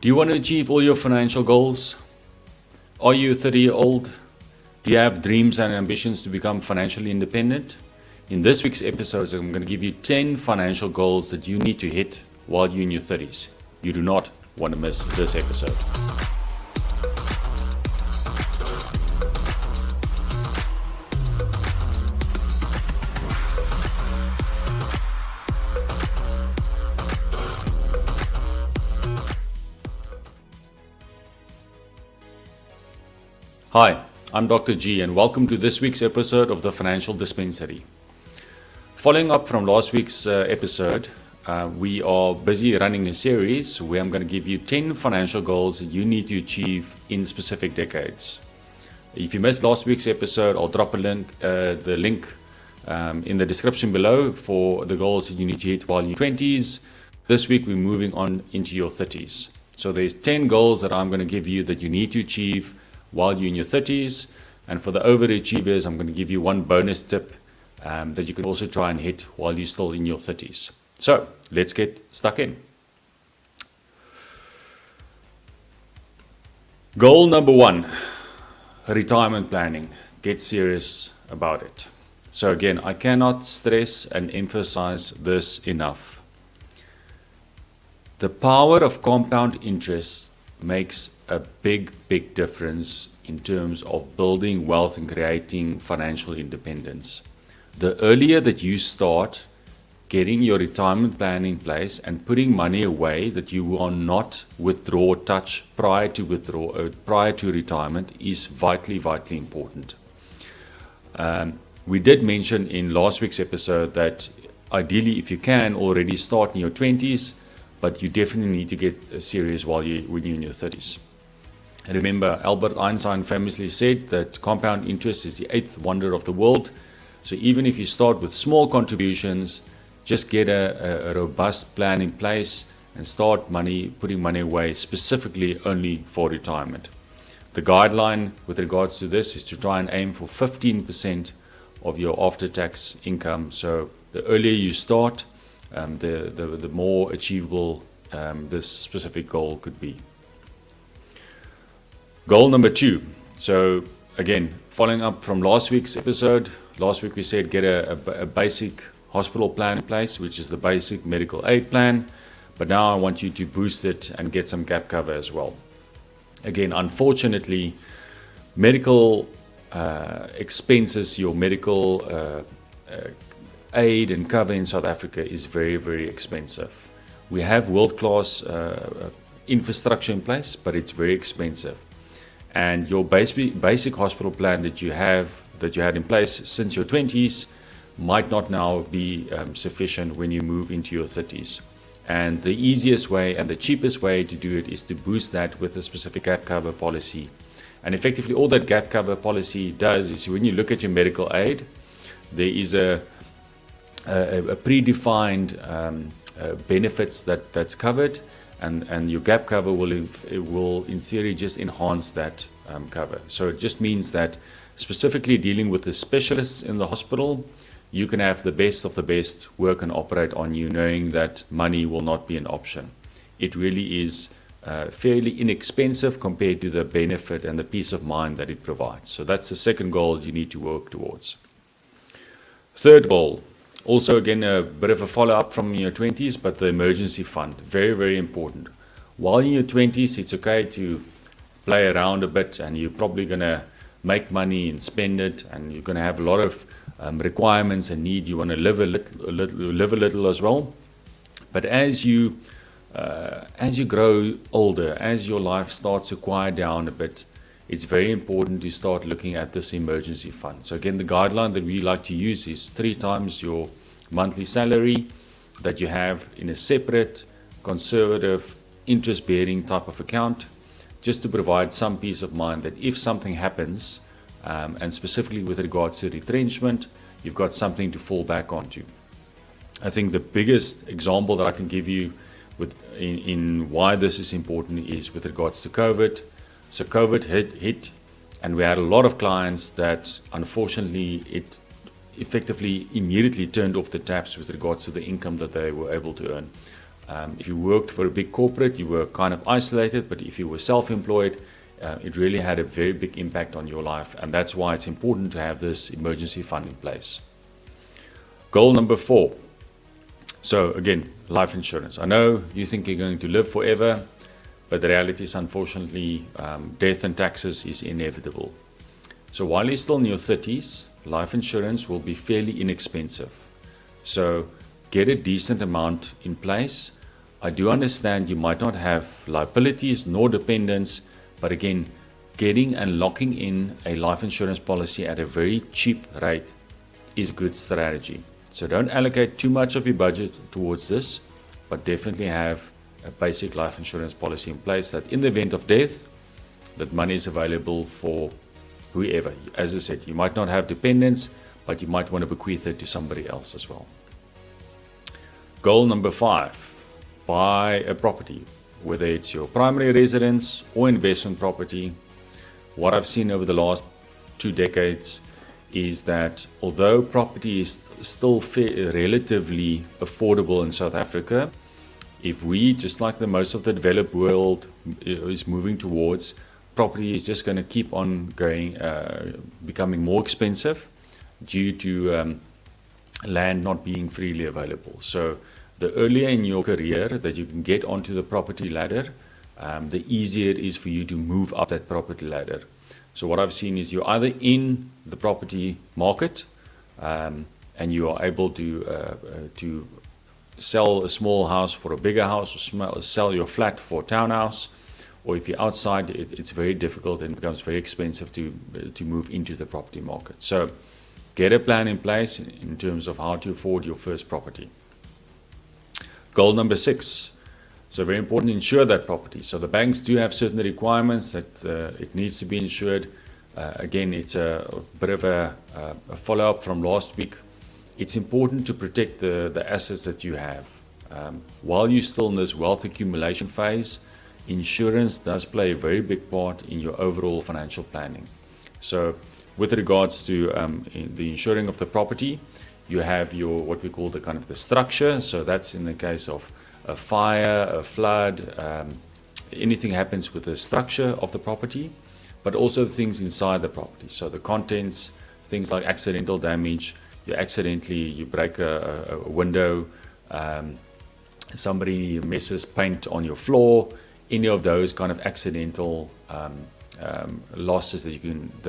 Do you want to achieve all your financial goals? Are you a 30-year-old? Do you have dreams and ambitions to become financially independent? In this week's episode, I'm going to give you 10 financial goals that you need to hit while you're in your 30s. You do not want to miss this episode. Hi, I'm Dr. G and welcome to this week's episode of the Financial Dispensary. Following up from last week's episode, we are busy running a series where I'm going to give you 10 financial goals that you need to achieve in specific decades. If you missed last week's episode, I'll drop the link in the description below for the goals that you need to hit while in your 20s. This week we're moving on into your 30s. So there's 10 goals that I'm going to give you that you need to achieve while you're in your 30s, and for the overachievers, I'm going to give you one bonus tip that you can also try and hit while you're still in your 30s. So let's get stuck in. Goal number 1, retirement planning. Get serious about it. So again, I cannot stress and emphasize this enough. The power of compound interest makes a big difference in terms of building wealth and creating financial independence. The earlier that you start getting your retirement plan in place and putting money away that you will not touch prior to retirement is vitally important. We did mention in last week's episode that ideally, if you can already start in your 20s, but you definitely need to get serious when you're in your 30s. Remember, Albert Einstein famously said that compound interest is the 8th wonder of the world. So even if you start with small contributions, just get a robust plan in place and start putting money away specifically only for retirement. The guideline with regards to this is to try and aim for 15% of your after-tax income. So the earlier you start, the more achievable this specific goal could be. Goal number 2. So again, following up from last week's episode, last week we said get a basic hospital plan in place, which is the basic medical aid plan. But now I want you to boost it and get some gap cover as well. Again, unfortunately, medical expenses, your medical aid and cover in South Africa is very expensive. We have world-class infrastructure in place, but it's very expensive. And your basic hospital plan that you had in place since your 20s might not now be sufficient when you move into your 30s. And the easiest way and the cheapest way to do it is to boost that with a specific gap cover policy. And effectively, all that gap cover policy does is when you look at your medical aid, there is a predefined benefits that's covered, and your gap cover will in theory just enhance that cover. So it just means that specifically dealing with the specialists in the hospital, you can have the best of the best work and operate on you, knowing that money will not be an option. It really is fairly inexpensive compared to the benefit and the peace of mind that it provides. So that's the second goal you need to work towards. Third goal, also again a bit of a follow-up from your 20s, but the emergency fund, very important. While in your 20s, it's okay to play around a bit, and you're probably going to make money and spend it, and you're going to have a lot of requirements and need. You want to live a little as well. But as you grow older, as your life starts to quiet down a bit, it's very important to start looking at this emergency fund. So again, the guideline that we like to use is 3 times your monthly salary that you have in a separate, conservative, interest-bearing type of account, just to provide some peace of mind that if something happens, and specifically with regards to retrenchment, you've got something to fall back onto. I think the biggest example that I can give you in why this is important is with regards to COVID. So COVID hit, and we had a lot of clients that unfortunately it effectively immediately turned off the taps with regards to the income that they were able to earn. If you worked for a big corporate, you were kind of isolated, but if you were self-employed, it really had a very big impact on your life, and that's why it's important to have this emergency fund in place. Goal number 4. So again, life insurance. I know you think you're going to live forever, but the reality is, unfortunately, death and taxes is inevitable. So while you're still in your 30s, life insurance will be fairly inexpensive. So get a decent amount in place. I do understand you might not have liabilities nor dependents, but again, getting and locking in a life insurance policy at a very cheap rate is good strategy. So don't allocate too much of your budget towards this, but definitely have a basic life insurance policy in place that in the event of death, that money is available for whoever. As I said, you might not have dependents, but you might want to bequeath it to somebody else as well. Goal number 5, buy a property, whether it's your primary residence or investment property. What I've seen over the last 2 decades is that although property is still relatively affordable in South Africa, if we, just like the most of the developed world is moving towards, property is just going to keep on going, becoming more expensive due to land not being freely available. So the earlier in your career that you can get onto the property ladder, the easier it is for you to move up that property ladder. So what I've seen is you're either in the property market and you are able to sell a small house for a bigger house, or sell your flat for a townhouse, or if you're outside, it's very difficult and it becomes very expensive to move into the property market. So get a plan in place in terms of how to afford your first property. Goal number 6. So very important, insure that property. So the banks do have certain requirements that it needs to be insured. Again, it's a bit of a follow-up from last week. It's important to protect the assets that you have. While you're still in this wealth accumulation phase, insurance does play a very big part in your overall financial planning. So with regards to the insuring of the property, you have your what we call the structure. So that's in the case of a fire, a flood, anything happens with the structure of the property, but also the things inside the property. So the contents, things like accidental damage, you break a window, somebody messes paint on your floor, any of those kind of accidental losses that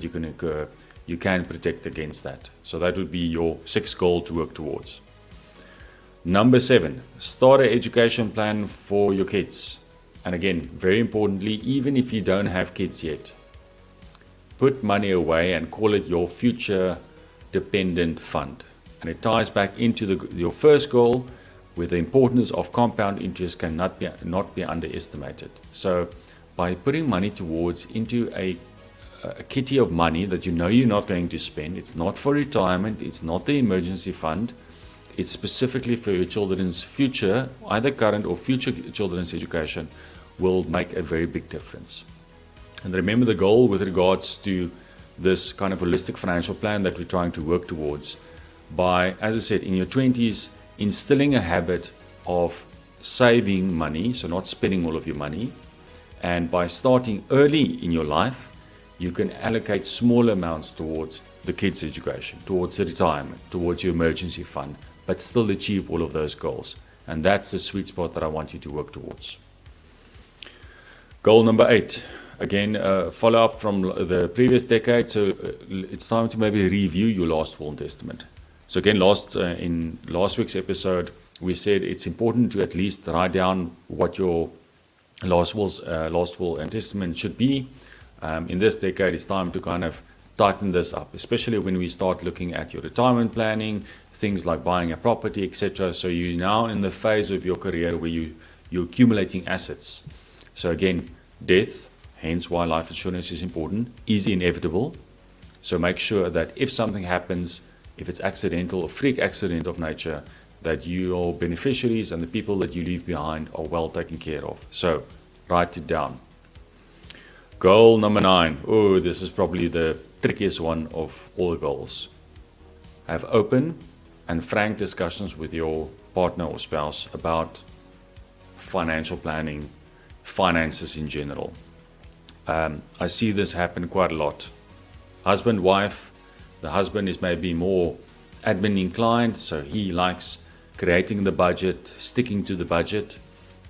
you can incur, you can protect against that. So that would be your 6th goal to work towards. Number 7, start an education plan for your kids. And again, very importantly, even if you don't have kids yet, put money away and call it your future dependent fund. And it ties back into your first goal, where the importance of compound interest cannot be underestimated. So by putting money towards into a kitty of money that you know you're not going to spend, it's not for retirement, it's not the emergency fund, it's specifically for your children's future, either current or future children's education, will make a very big difference. And remember the goal with regards to this kind of holistic financial plan that we're trying to work towards by, as I said, in your 20s, instilling a habit of saving money, so not spending all of your money. And by starting early in your life, you can allocate small amounts towards the kids' education, towards the retirement, towards your emergency fund, but still achieve all of those goals. And that's the sweet spot that I want you to work towards. Goal number 8. Again, follow up from the previous decade. So it's time to maybe review your last will and testament. So again, in last week's episode, we said it's important to at least write down what your last will and testament should be. In this decade, it's time to kind of tighten this up, especially when we start looking at your retirement planning, things like buying a property, etc. So you're now in the phase of your career where you're accumulating assets. So again, death, hence why life insurance is important, is inevitable. So make sure that if something happens, if it's accidental or freak accident of nature, that your beneficiaries and the people that you leave behind are well taken care of. So write it down. Goal number 9. Oh, this is probably the trickiest one of all the goals. Have open and frank discussions with your partner or spouse about financial planning, finances in general. I see this happen quite a lot. Husband, wife, the husband is maybe more admin inclined, so he likes creating the budget, sticking to the budget.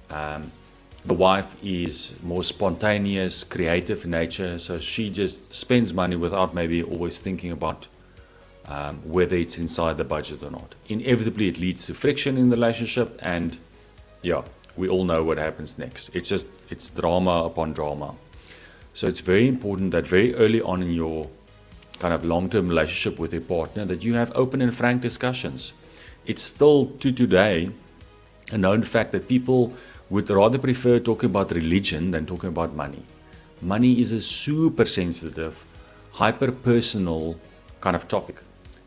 The wife is more spontaneous, creative in nature, so she just spends money without maybe always thinking about whether it's inside the budget or not. Inevitably, it leads to friction in the relationship, and yeah, we all know what happens next. It's drama upon drama. So it's very important that very early on in your kind of long-term relationship with your partner that you have open and frank discussions. It's still to today a known fact that people would rather prefer talking about religion than talking about money. Money is a super sensitive, hyper-personal kind of topic,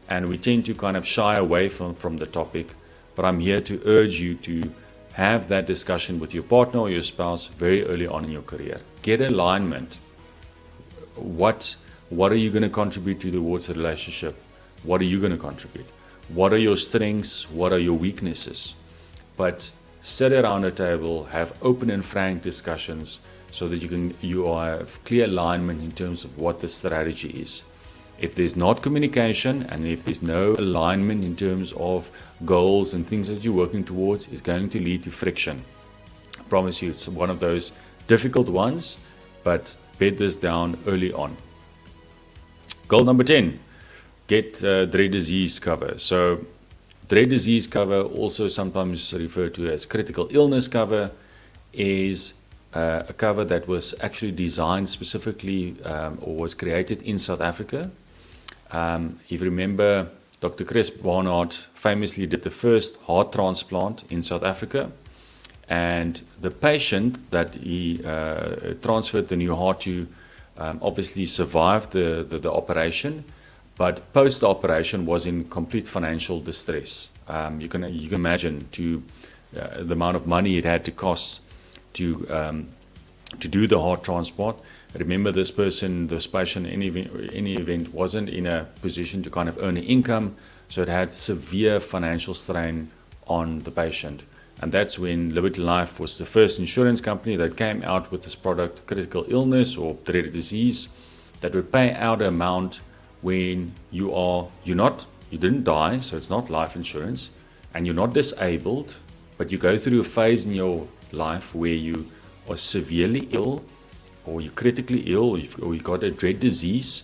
and we tend to kind of shy away from the topic. But I'm here to urge you to have that discussion with your partner or your spouse very early on in your career. Get alignment. What are you going to contribute towards the relationship? What are you going to contribute? What are your strengths? What are your weaknesses? But sit around a table, have open and frank discussions so that you have clear alignment in terms of what the strategy is. If there's not communication and if there's no alignment in terms of goals and things that you're working towards, it's going to lead to friction. I promise you, it's one of those difficult ones, but bed this down early on. Goal number 10, get dread disease cover. So dread disease cover, also sometimes referred to as critical illness cover, is a cover that was actually designed specifically or was created in South Africa. If you remember, Dr. Chris Barnard famously did the first heart transplant in South Africa, and the patient that he transferred the new heart to obviously survived the operation, but post-operation was in complete financial distress. You can imagine the amount of money it had to cost to do the heart transplant. Remember, this patient, in any event, wasn't in a position to kind of earn an income, so it had severe financial strain on the patient. And that's when Liberty Life was the first insurance company that came out with this product, critical illness or dreaded disease, that would pay out an amount when you didn't die, so it's not life insurance, and you're not disabled, but you go through a phase in your life where you are severely ill, or you're critically ill, or you've got a dread disease,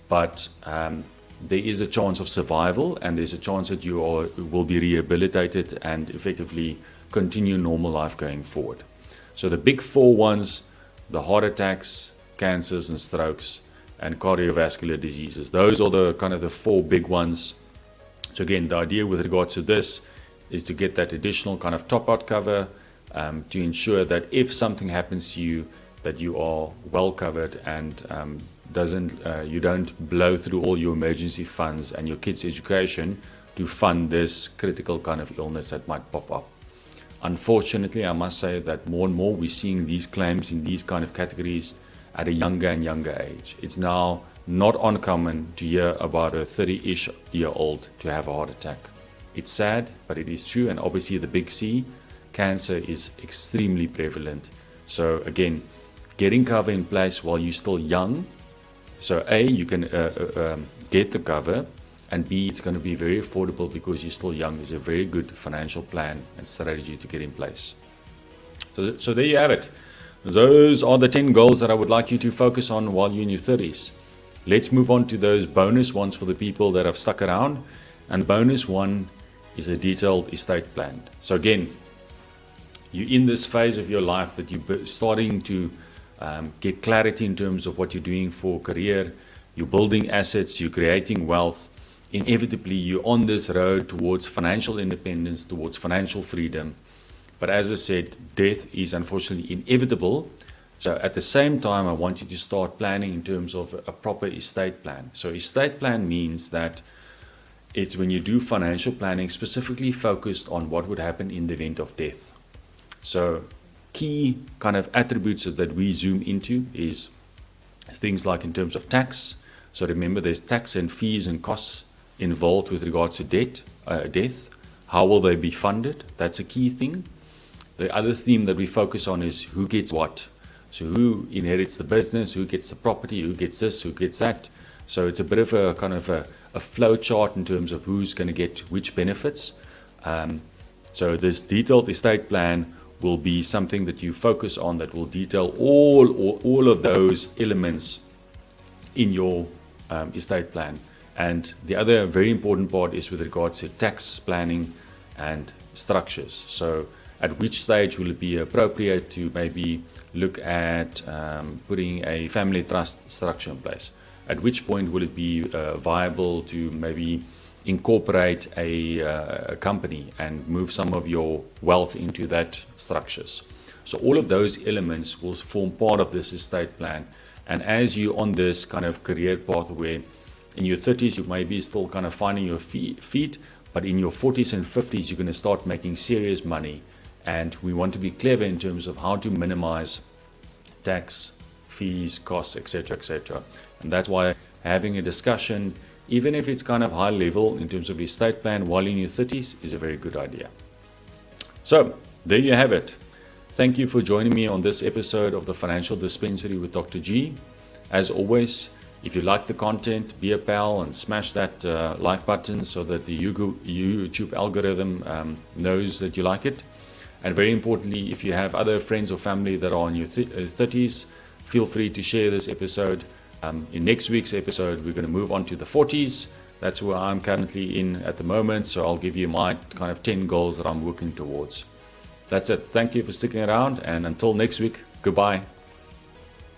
but there is a chance of survival, and there's a chance that you will be rehabilitated and effectively continue normal life going forward. So the big four ones, the heart attacks, cancers and strokes, and cardiovascular diseases. Those are the kind of the four big ones. So again, the idea with regards to this is to get that additional kind of top-out cover to ensure that if something happens to you, that you are well covered and you don't blow through all your emergency funds and your kids' education to fund this critical kind of illness that might pop up. Unfortunately, I must say that more and more we're seeing these claims in these kind of categories at a younger and younger age. It's now not uncommon to hear about a 30-ish year old to have a heart attack. It's sad, but it is true, and obviously the big C, cancer, is extremely prevalent. So again, getting cover in place while you're still young. So A, you can get the cover, and B, it's going to be very affordable because you're still young. Is a very good financial plan and strategy to get in place. So there you have it. Those are the 10 goals that I would like you to focus on while you're in your 30s. Let's move on to those bonus ones for the people that have stuck around. And bonus one is a detailed estate plan. So again, you're in this phase of your life that you're starting to get clarity in terms of what you're doing for career. You're building assets, you're creating wealth. Inevitably, you're on this road towards financial independence, towards financial freedom. But as I said, death is unfortunately inevitable. So at the same time, I want you to start planning in terms of a proper estate plan. So estate plan means that it's when you do financial planning specifically focused on what would happen in the event of death. So key kind of attributes that we zoom into is things like in terms of tax. So remember, there's tax and fees and costs involved with regards to death. How will they be funded? That's a key thing. the other theme that we focus on is who gets what. So who inherits the business, who gets the property, who gets this, who gets that. So it's a bit of a kind of a flow chart in terms of who's going to get which benefits. So this detailed estate plan will be something that you focus on, that will detail all of those elements in your estate plan. And the other very important part is with regards to tax planning and structures. So at which stage will it be appropriate to maybe look at putting a family trust structure in place? At which point will it be viable to maybe incorporate a company and move some of your wealth into that structures? So all of those elements will form part of this estate plan. And as you're on this kind of career path where in your 30s you may be still kind of finding your feet, but in your 40s and 50s you're going to start making serious money. And we want to be clever in terms of how to minimize tax, fees, costs, etc., etc. And that's why having a discussion, even if it's kind of high level in terms of estate plan while in your 30s, is a very good idea. So there you have it. Thank you for joining me on this episode of the Financial Dispensary with Dr. G. As always, if you like the content, be a pal and smash that like button so that the YouTube algorithm knows that you like it. And very importantly, if you have other friends or family that are in your 30s, feel free to share this episode. In next week's episode, we're going to move on to the 40s. That's where I'm currently in at the moment. So I'll give you my kind of 10 goals that I'm working towards. That's it. Thank you for sticking around. And until next week, goodbye.